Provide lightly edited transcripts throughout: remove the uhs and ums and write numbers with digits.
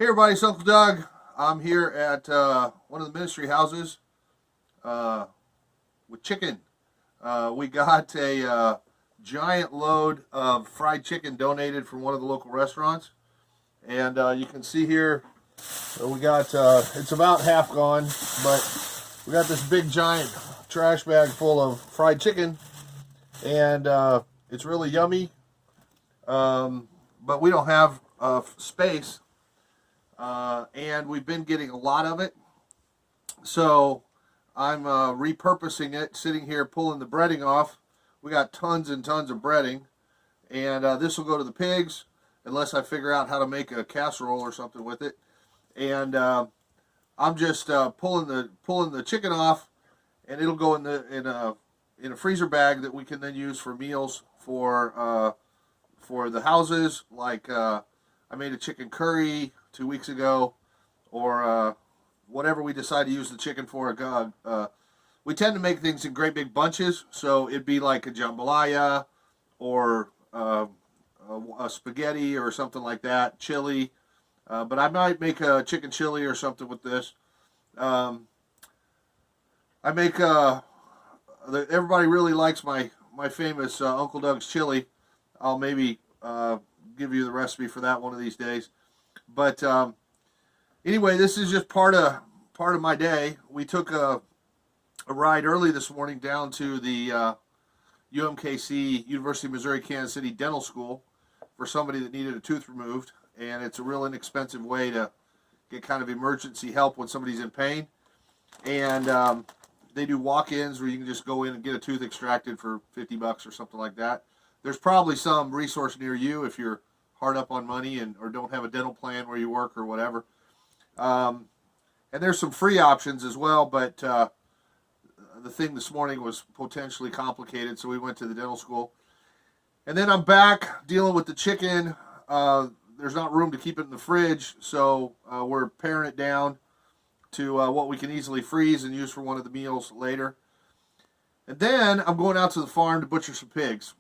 Hey everybody, it's Uncle Doug. I'm here at one of the ministry houses uh, with chicken. We got a giant load of fried chicken donated from one of the local restaurants. And you can see here, we got, it's about half gone, but we got this big giant trash bag full of fried chicken. And it's really yummy, but we don't have space. And we've been getting a lot of it. So I'm repurposing it, sitting here pulling the breading off. We got tons and tons of breading, and this will go to the pigs unless I figure out how to make a casserole or something with it. And I'm just pulling the chicken off, and it'll go in a freezer bag that we can then use for meals for the houses. Like I made a chicken curry 2 weeks ago, or whatever we decide to use the chicken for. We tend to make things in great big bunches, so it'd be like a jambalaya or a spaghetti or something like that, chili. But I might make a chicken chili or something with this. I make everybody really likes my famous Uncle Doug's chili. I'll maybe give you the recipe for that one of these days. But anyway, this is just part of my day. We took a ride early this morning down to the UMKC, University of Missouri Kansas City Dental School, for somebody that needed a tooth removed, and it's a real inexpensive way to get kind of emergency help when somebody's in pain. And they do walk-ins where you can just go in and get a tooth extracted for $50 or something like that. There's probably some resource near you if you're hard up on money or don't have a dental plan where you work or whatever. And there's some free options as well, but the thing this morning was potentially complicated, so we went to the dental school. And then I'm back dealing with the chicken. There's not room to keep it in the fridge, so we're paring it down to what we can easily freeze and use for one of the meals later. And then I'm going out to the farm to butcher some pigs.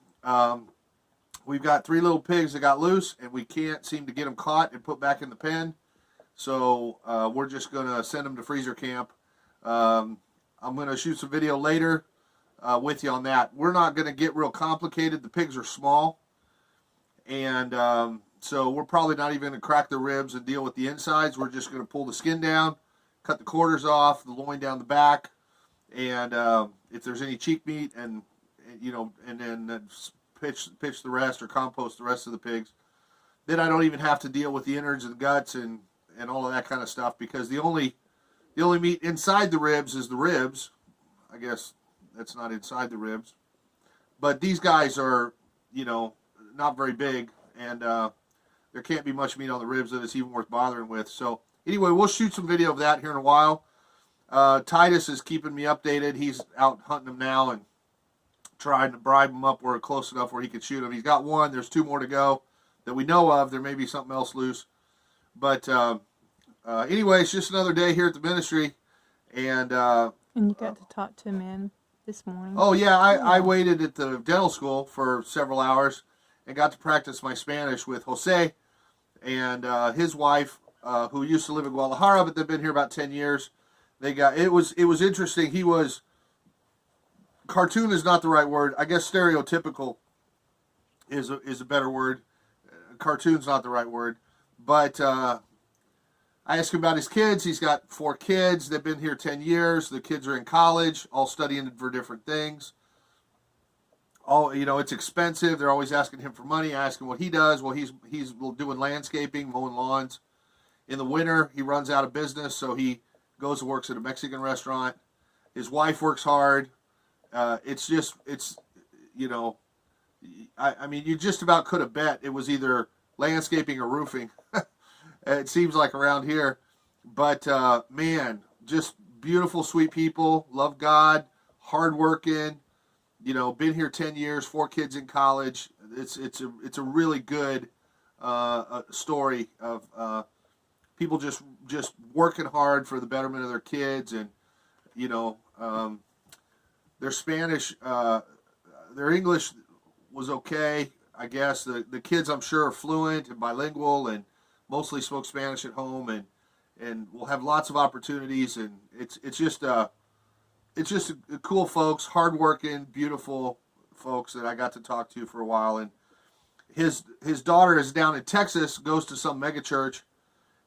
We've got 3 little pigs that got loose, and we can't seem to get them caught and put back in the pen. So we're just going to send them to freezer camp. I'm going to shoot some video later with you on that. We're not going to get real complicated. The pigs are small, and so we're probably not even going to crack the ribs and deal with the insides. We're just going to pull the skin down, cut the quarters off, the loin down the back, and if there's any cheek meat, and then pitch the rest or compost the rest of the pigs. Then I don't even have to deal with the innards and guts and all of that kind of stuff, because the only meat inside the ribs is the ribs. I guess that's not inside the ribs. But these guys are, not very big, and there can't be much meat on the ribs that it's even worth bothering with. So anyway, we'll shoot some video of that here in a while. Titus is keeping me updated. He's out hunting them now and trying to bribe him up where close enough where he could shoot them. He's got one. There's 2 more to go that we know of. There may be something else loose. But anyway, it's just another day here at the ministry. And you got to talk to a man this morning. Oh, yeah. I waited at the dental school for several hours and got to practice my Spanish with Jose and his wife, who used to live in Guadalajara, but they've been here about 10 years. It was interesting. He was... Cartoon is not the right word. I guess stereotypical is a better word. Cartoon's not the right word. But I asked him about his kids. He's got 4 kids. They've been here 10 years. The kids are in college, all studying for different things. It's expensive. They're always asking him for money. I ask him what he does. Well, he's doing landscaping, mowing lawns. In the winter, he runs out of business, so he goes and works at a Mexican restaurant. His wife works hard. You just about could have bet it was either landscaping or roofing. It seems like around here. But, man, just beautiful, sweet people, love God, hardworking, been here 10 years, 4 kids in college. It's a really good story of people just working hard for the betterment of their kids, and, their Spanish, their English was okay, I guess. The kids, I'm sure, are fluent and bilingual, and mostly spoke Spanish at home, and we'll have lots of opportunities. And it's just cool folks, hardworking, beautiful folks that I got to talk to for a while. And his daughter is down in Texas, goes to some mega church,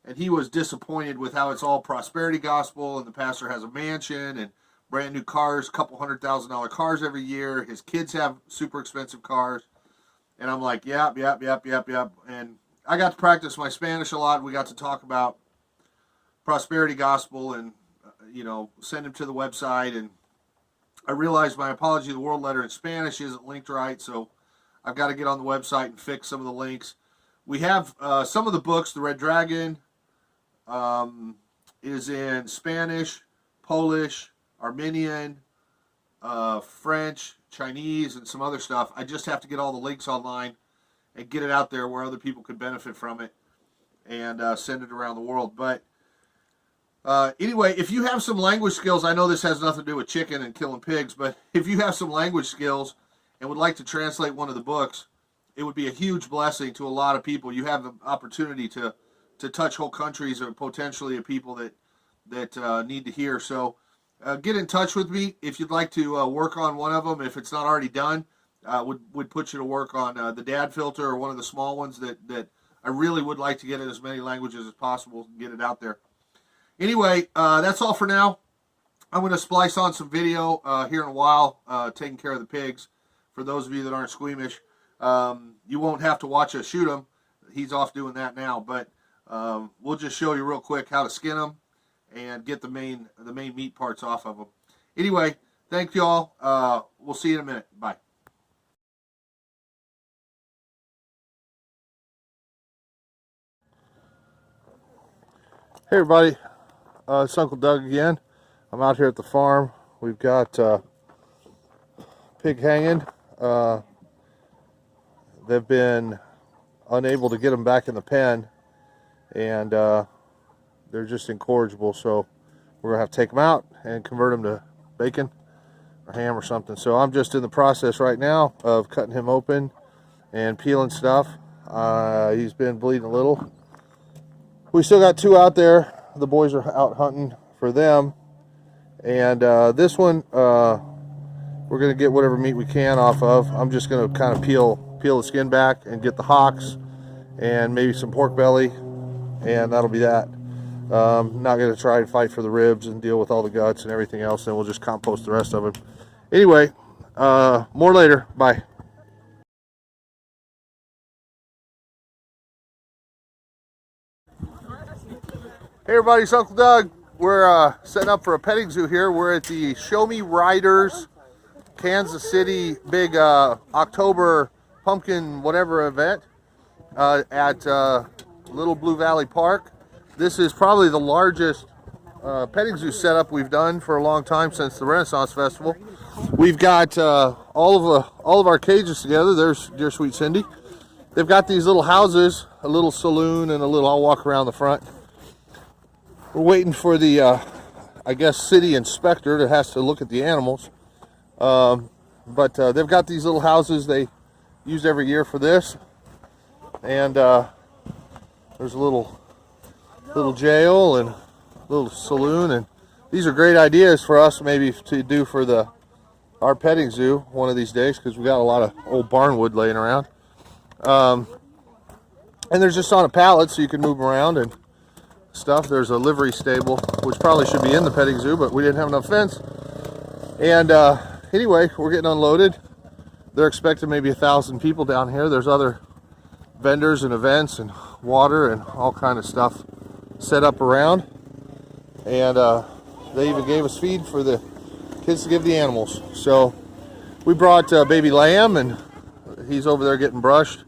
and he was disappointed with how it's all prosperity gospel, and the pastor has a mansion and brand new cars, couple $100,000 cars every year. His kids have super expensive cars. And I'm like, yep. And I got to practice my Spanish a lot. We got to talk about prosperity gospel and, send him to the website. And I realized my Apology of the World letter in Spanish isn't linked right, so I've got to get on the website and fix some of the links. We have some of the books. The Red Dragon is in Spanish, Polish, Armenian, French, Chinese, and some other stuff. I just have to get all the links online and get it out there where other people could benefit from it, and send it around the world. But anyway, if you have some language skills, I know this has nothing to do with chicken and killing pigs, but if you have some language skills and would like to translate one of the books, it would be a huge blessing to a lot of people. You have the opportunity to touch whole countries, or potentially of people that need to hear. So get in touch with me if you'd like to work on one of them. If it's not already done, would put you to work on the Dad Filter, or one of the small ones that I really would like to get in as many languages as possible and get it out there. Anyway, that's all for now. I'm going to splice on some video here in a while, taking care of the pigs. For those of you that aren't squeamish, you won't have to watch us shoot them. He's off doing that now, but we'll just show you real quick how to skin them and get the main meat parts off of them. Anyway, thank you all. We'll see you in a minute. Bye. Hey everybody, it's Uncle Doug again. I'm out here at the farm. We've got pig hanging. They've been unable to get them back in the pen, and they're just incorrigible, so we're gonna have to take them out and convert them to bacon or ham or something. So I'm just in the process right now of cutting him open and peeling stuff. He's been bleeding a little. We still got two out there. The boys are out hunting for them, and this one we're gonna get whatever meat we can off of. I'm just gonna kind of peel the skin back and get the hocks and maybe some pork belly, and that'll be that. Not gonna try and fight for the ribs and deal with all the guts and everything else, and we'll just compost the rest of it. Anyway, more later. Bye. Hey everybody, it's Uncle Doug. We're setting up for a petting zoo here. We're at the Show Me Riders Kansas City big October pumpkin whatever event at Little Blue Valley Park. This is probably the largest petting zoo setup we've done for a long time, since the Renaissance Festival. We've got all of our cages together. There's dear sweet Cindy. They've got these little houses, a little saloon, and I'll walk around the front. We're waiting for the, I guess, city inspector that has to look at the animals. But they've got these little houses they use every year for this. And there's a little jail and a little saloon. And these are great ideas for us maybe to do for our petting zoo one of these days, because we got a lot of old barnwood laying around. And they're just on a pallet, so you can move them around and stuff. There's a livery stable, which probably should be in the petting zoo, but we didn't have enough fence. And anyway, we're getting unloaded. They're expecting maybe 1,000 people down here. There's other vendors and events and water and all kind of stuff set up around. And they even gave us feed for the kids to give the animals. So we brought baby lamb, and he's over there getting brushed,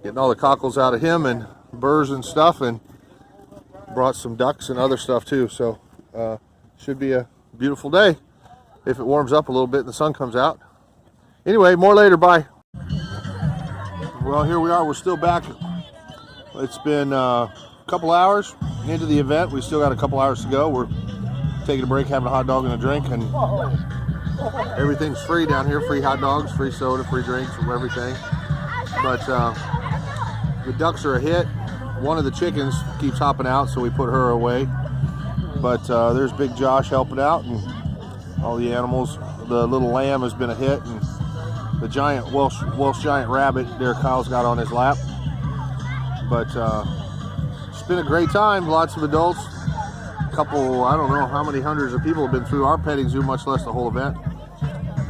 getting all the cockles out of him and burrs and stuff, and brought some ducks and other stuff too. So should be a beautiful day if it warms up a little bit and the sun comes out. Anyway, more later. Bye. Well, here we are. We're still back. It's been a couple hours into the event. We still got a couple hours to go. We're taking a break, having a hot dog and a drink, and everything's free down here. Free hot dogs, free soda, free drinks, from everything. But the ducks are a hit. one of the chickens keeps hopping out, so we put her away. But there's Big Josh helping out, and all the animals. The little lamb has been a hit, and the giant Welsh giant rabbit there Kyle's got on his lap. But it's been a great time. Lots of adults. A couple, I don't know how many hundreds of people have been through our petting zoo, much less the whole event.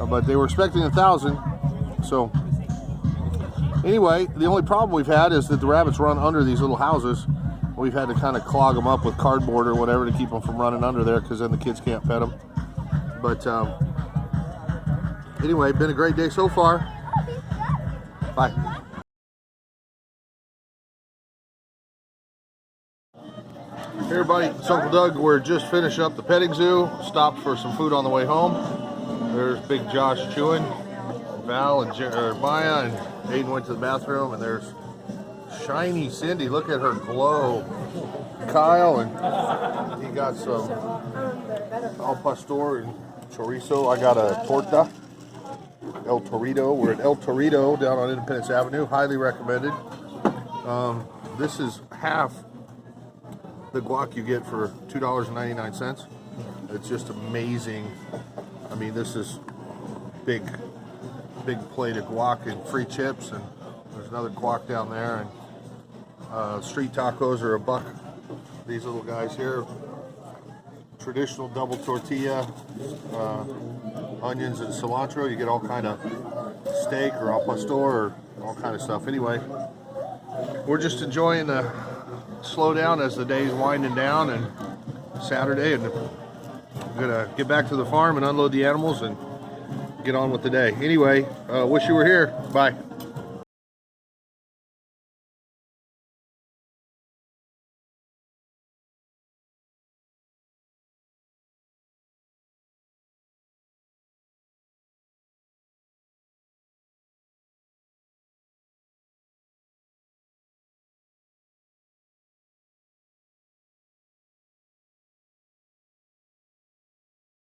But they were expecting 1,000. So anyway, the only problem we've had is that the rabbits run under these little houses. We've had to kind of clog them up with cardboard or whatever to keep them from running under there, because then the kids can't pet them. But anyway, been a great day so far. Bye. Hey everybody, it's Uncle Doug. We're just finishing up the petting zoo. Stopped for some food on the way home. There's Big Josh chewing. Val and Maya and Aiden went to the bathroom, and there's shiny Cindy. Look at her glow. Kyle, and he got some al pastor and chorizo. I got a torta. El Torito. We're at El Torito down on Independence Avenue. Highly recommended. This is half the guac you get for $2.99. It's just amazing. I mean, this is big plate of guac and free chips, and there's another guac down there, and street tacos are $1. These little guys here, traditional double tortilla, onions and cilantro. You get all kind of steak or al pastor or all kind of stuff. Anyway, we're just enjoying the slow down as the day's winding down, and Saturday, and I'm gonna get back to the farm and unload the animals and get on with the day. Anyway, wish you were here. Bye.